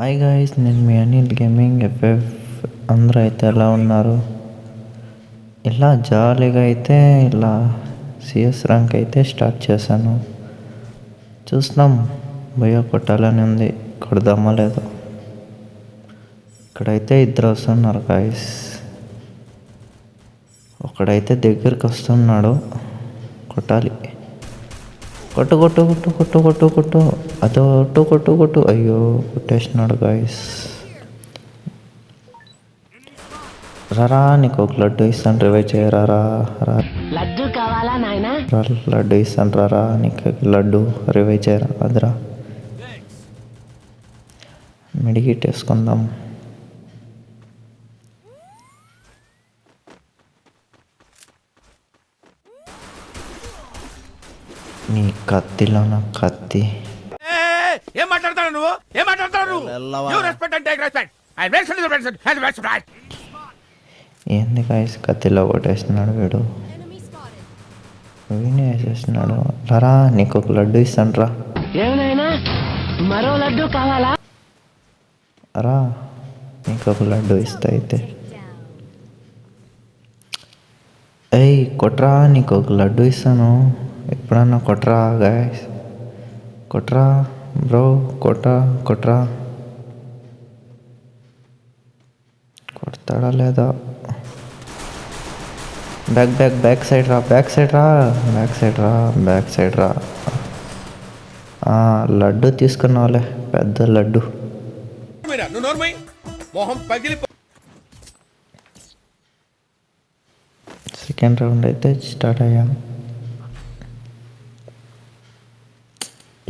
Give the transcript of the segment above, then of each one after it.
Hi guys, నేను మీ Anil gaming FF. అందరూ అయితే ఎలా ఉన్నారు? ఇలా జాలీగా అయితే ఇలా సిఎస్ ర్యాంక్ అయితే స్టార్ట్ చేశాను. చూస్తున్నాం, భయ్య కొట్టాలని ఉంది, కొడదామా లేదో. ఇక్కడైతే ఇద్దరు వస్తున్నారు గాయ్స్. ఒకడైతే దగ్గరికి వస్తున్నాడు, కొట్టాలి. కొట్టు కొట్టు కొట్టు కొట్టు కొట్టు కొట్టు అదో కొట్టు కొట్టు కొట్టు. అయ్యో, కొట్టేసినాడు గాయస్. రారా, నీకు ఒక లడ్డు ఇస్తాను, రివైవ్ చేయరా. లడ్డు కావాలా నాయనా? లడ్డు ఇస్తాను, రారా, నీకు లడ్డు రివైవ్ చేయరా. అదిరా, మెడికిట్ వేసుకుందాం. నీ కత్తిలో నా కత్తి. ఏం మాట్లాడతాడు నువ్వు? ఏం మాట్లాడతాడు నువ్వు? రెస్పెక్ట్ అంటే రెస్పెక్ట్. ఏంది గాయస్, కత్తిలో కొట్టేస్తున్నాడు వీడు. వీనే వేసేస్తున్నాడు. రారా, నీకు ఒక లడ్డు ఇస్తాను రా. ఏమైనా మరో లడ్డు కావాలా? రా, నీకు ఒక లడ్డు ఇస్తా అయితే. ఏయ్ కొట్రా, నీకు ఒక లడ్డు ఇస్తాను, ఎప్పుడన్నా కొట్రా గాయస్. కొట్రా బ్రో, కొట్రా. కొడతాడా లేదా? బ్యాక్ సైడ్ రా. లడ్డు తీసుకున్నావులే, పెద్ద లడ్డు. సెకండ్ రౌండ్ అయితే స్టార్ట్ అయ్యాం.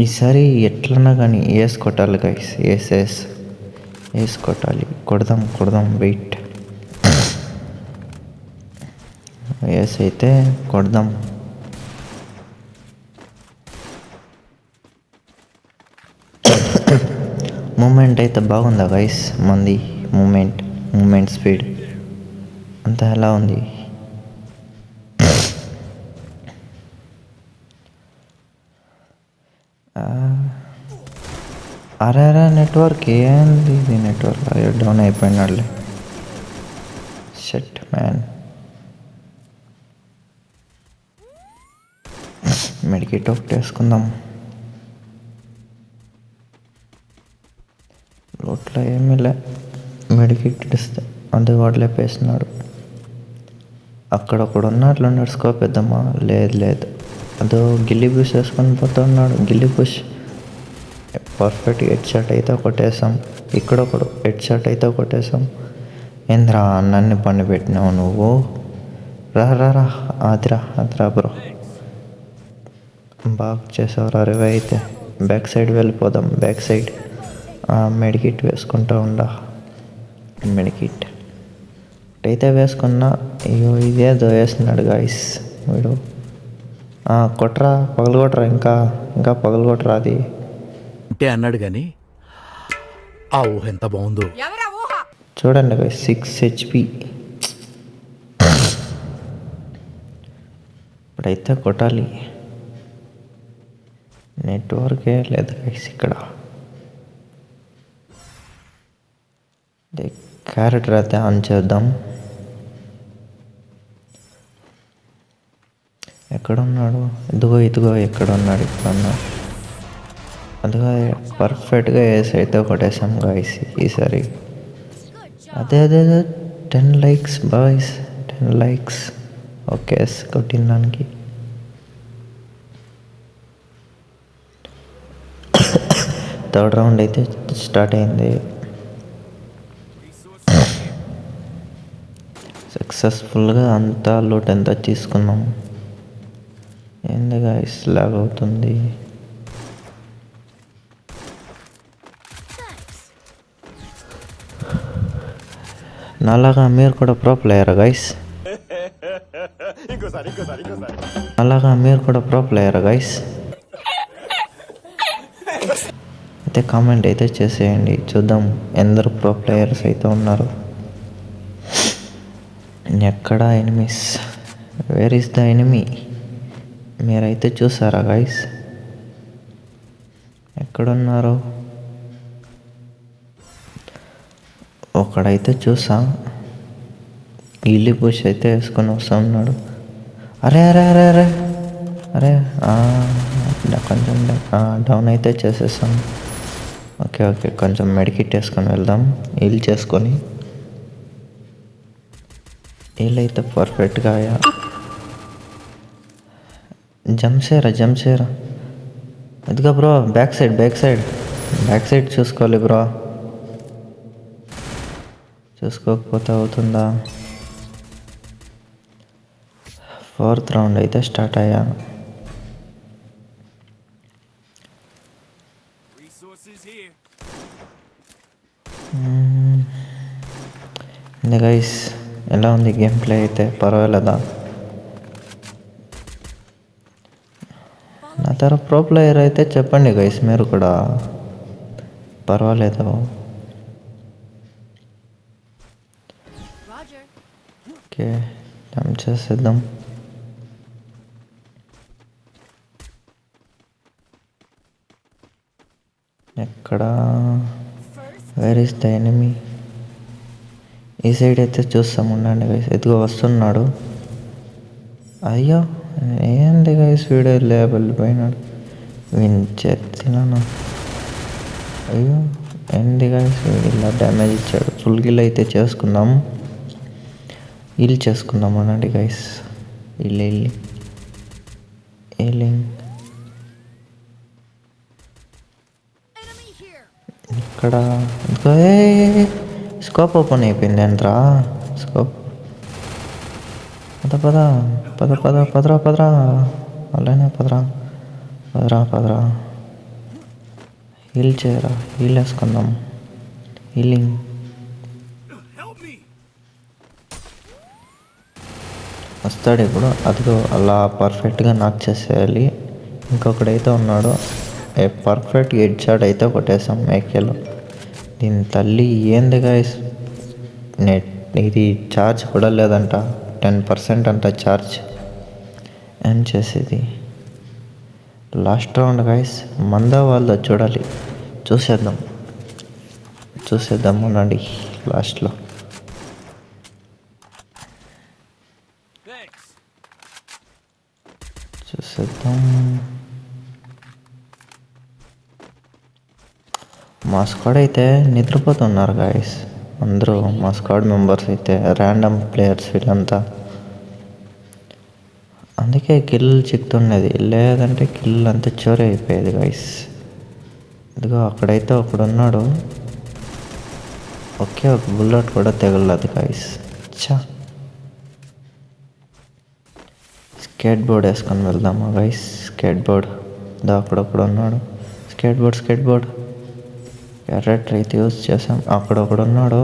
ఈసారి ఎట్లన్నా కానీ ఏస్ కొట్టాలి గైస్. ఏస్ కొట్టాలి. కొడదాం వెయిట్. ఏస్ అయితే కొడదాం. మూమెంట్ అయితే బాగుందా గైస్? మంది మూమెంట్ స్పీడ్ అంతా ఎలా ఉంది? అరే నెట్వర్క్ ఏంది ఇది? నెట్వర్క్ డౌన్ అయిపోయినాడులే. Shut man. మెడికిట్ ఒకటి వేసుకుందాం. లోట్లో ఏమీ లే, మెడికిట్ ఇస్తే అంతే. వాడు లేపేసినాడు. అక్కడ ఉన్నట్లున్నాడు. స్కోప్ వేద్దామా? లేదు. అదో గిల్లీ బుష్ వేసుకొని పోతున్నాడు. గిల్లీ బుష్ పర్ఫెక్ట్ హెడ్ షాట్ అయితే కొట్టేసాం. ఇక్కడ ఒకడు హెడ్ షాట్ అయితే కొట్టేసాం. ఏంద్రా నన్ను పని పెట్టినావు నువ్వు? రా అదిరా బ్రో, బాగా చేసావురా. రివైవ్ అయితే బ్యాక్ సైడ్ వెళ్ళిపోదాం. బ్యాక్ సైడ్ మెడికిట్ వేసుకుంటా ఉండా. మెడికిట్ అయితే వేసుకున్నా. అయ్యో, ఇదేదో వేస్తున్నాడు గాయస్ వీడు. కొట్రా, పగలగొట్టరా, ఇంకా పగలగొట్టరా. అది అంటే అన్నాడు కానీ ఆ ఊహ ఎంత బాగుందో చూడండి గాయస్. 6 HP. ఇప్పుడైతే కొట్టాలి. నెట్వర్కే లేదు గైస్ ఇక్కడ. క్యారెక్టర్ అయితే ఆన్ చేద్దాం. ఎక్కడున్నాడు? ఇదిగో ఎక్కడున్నాడు? ఇక్కడున్నాడు. అదిగో పర్ఫెక్ట్గా వేసి అయితే కొట్టేసాం గాయస్ ఈసారి. అదే 10 likes బాయ్స్, 10 likes. ఓకే, కొట్టిన దానికి. థర్డ్ రౌండ్ అయితే స్టార్ట్ అయింది. సక్సెస్ఫుల్గా అంతా లూట్ అంతా తీసుకున్నాం. ఏంది గాయస్ లాగ్ అవుతుంది? నాలాగా మీరు కూడా ప్రో ప్లేయరా గైస్? అయితే కామెంట్ అయితే చేసేయండి, చూద్దాం ఎందరు ప్రో ప్లేయర్స్ అయితే ఉన్నారు. ఎక్కడ enemies? Where is the enemy? మీరైతే చూసారా గైస్? ఎక్కడున్నారు? ఒకడైతే చూసా గిల్లీ పుష్ అయితే వేసుకొని వస్తున్నాడు. అరే అరే అరే అరే అరే కొంచెం డౌన్ అయితే చేసేసాం. ఓకే ఓకే, కొంచెం మెడికిట్ వేసుకొని వెళ్దాం. హీల్ చేసుకొని హీల్ అయితే పర్ఫెక్ట్గా అయ్యా. జంప్ చేయరా ఎదుగా బ్రో, బ్యాక్ సైడ్ చూసుకోవాలి బ్రో. చూసుకోకపోతే అవుతుందా? 4th రౌండ్ అయితే స్టార్ట్ అయ్యా. గైస్ ఎలా ఉంది గేమ్ ప్లే? అయితే పర్వాలేదా? నా తర ప్రో ప్లేయర్ అయితే చెప్పండి గైస్, మీరు కూడా పర్వాలేదు. ఓకే, జంప్ చేసేద్దాం. ఎక్కడ? Where is the enemy? ఈ సైడ్ అయితే చూస్తాం, ఉండండి గైస్. ఎదుగు వస్తున్నాడు. అయ్యో ఏంది గైస్, వీడియో వెళ్ళిపోయినాడు. వినిచెత్తినాను. అయ్యో ఏంది గైస్, ఇలా డ్యామేజ్ ఇచ్చాడు. ఫుల్ కిల్ అయితే చేసుకుందాం. హీల్ చేసుకుందాం అనండి గైస్. హీలింగ్ ఇక్కడ స్కోప్ ఓపెన్ అయిపోయింది ఏంట్రా? స్కోప్ పదరా అలానే పదరా. హీల్ చేయరా, హీల్ వేసుకుందాం. హీలింగ్ వస్తాడు ఇప్పుడు. అదిగో అలా పర్ఫెక్ట్గా నాక్ చేసేయాలి. ఇంకొకడైతే ఉన్నాడు. పర్ఫెక్ట్ హెడ్ షాట్ అయితే కొట్టేసాం మేకేలో. దీని తల్లి ఏంది గైస్, ఇది ఛార్జ్ కూడా లేదంట. 10% అంట ఛార్జ్. ఏం చేసేది? లాస్ట్ రౌండ్ గైస్, మందా వాళ్ళ చూడాలి. చూసేద్దాం అనండి లాస్ట్లో. చూసేద్దాం. మా స్క్వాడ్ అయితే నిద్రపోతున్నారు గాయస్. అందరూ మా స్క్వాడ్ మెంబర్స్ అయితే ర్యాండమ్ ప్లేయర్స్ వీళ్ళంతా. అందుకే కిల్ చిక్కుతున్నది, లేదంటే కిల్ అంతా చోరీ అయిపోయేది గాయస్. ఇదిగో అక్కడైతే ఒకడున్నాడు. ఒకే ఒక బుల్లెట్ కూడా తెగలదు గాయస్. స్కేట్ బోర్డ్ వేసుకొని వెళ్దామా గైస్? స్కేట్ బోర్డ్ అక్కడొక్కడ ఉన్నాడు. స్కేట్ బోర్డ్ క్యారెక్టర్ అయితే యూజ్ చేసాం. అక్కడొకడు ఉన్నాడు.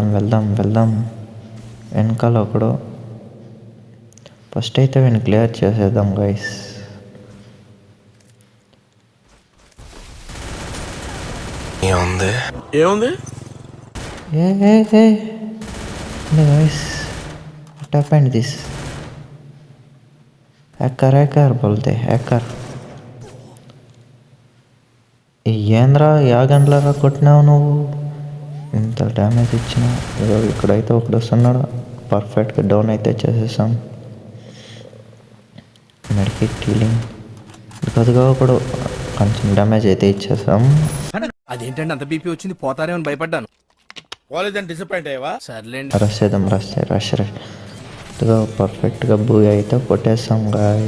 వెళ్దాం. వెనకాల ఒకడు. ఫస్ట్ అయితే వీని క్లియర్ చేసేద్దాం గైస్. ఏముంది guys, what happened this? Hacker బోల్తే హ్యాకర్. ఏంద్రా, గంటలరా కొట్టినావు నువ్వు? ఇంత డ్యామేజ్ ఇచ్చినా. ఇక్కడైతే ఒకడు వస్తున్నాడు. పర్ఫెక్ట్గా డౌన్ అయితే చేసేసాం. Medkit healing. కొద్దిగా ఒకడు కొంచెం డ్యామేజ్ అయితే ఇచ్చేసాం. అదేంటంటే అంత బీపీ వచ్చింది, పోతారేమని భయపడ్డాను. కాలేజ్ డిసప్పాయింట్ అయ్యావా? సర్లేండి, రష్ పర్ఫెక్ట్గా బూయ్ అయితే కొట్టేసాం గాయ్.